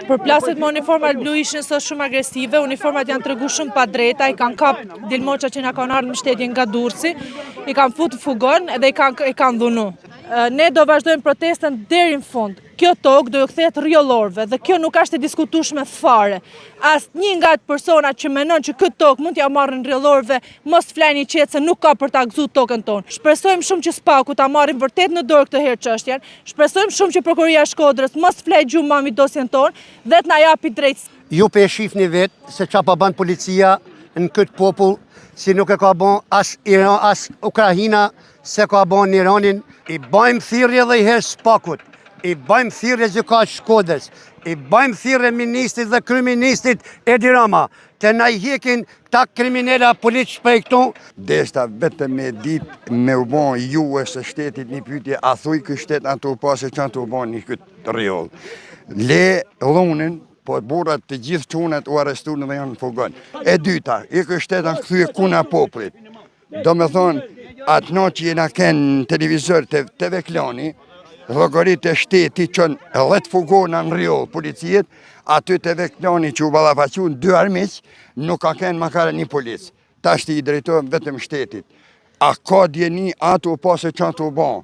Përplaset me uniformat blu ishin sot shumë agresive, uniformat janë tregu shumë pa drejta, i kanë kap Dilmoça që na kanë ardhur në mbështetje nga Durrësi, i kanë futur fugon edhe i kanë dhunu. Ne do vazhdojmë protestën deri në fund. Kjo tokë do ju kthehet rrjollorëve dhe kjo nuk është e diskutueshme fare. Asnjë nga ato persona që mendon që këtë tokë mund t'ja marrin rrjollorëve, mos flani qetë se nuk ka për ta gëzuar tokën tonë. Shpresojmë shumë që SPAK-u ta marrin vërtet në dorë këtë herë çështjen. Shpresojmë shumë që Prokuroria e Shkodrës mos flej gjumë mami dosjen tonë dhe t'na japi drejtësi. Ju pe shifni vetë se çfarë po bën policia në këtë popull, si nuk e ka bën as Iran, as Ukraina, se ka bën në Iranin. I bëjmë thirrje dhe i herë SPAK-ut, i bëjmë thirrje gjykat Shkodrës, i bëjmë thirrje ministrit dhe kryeministrit Edi Rama, të na i hekin ta kriminela politik për këtu. Deshta vetëm me ditë me u bon juve së shtetit një pyetje, a thuj kë shtet ato pasë që ato bon një këtë rrjoll. Le lunin, po burrat të gjithë çunat u arrestuan dhe janë në fugon. E dyta, i kë shtet anë kthye kuna popullit. Do me thonë, atë no që jena kënë në televizor të veklani, llogarit e shteti që në let fugona në rrjoll policijet, aty të veklani që u ballafaqun 2 armiq, nuk ka kënë makare një polic. Ta shti i drejtojnë vetëm shtetit. A ka djeni ato pasë që ato bon.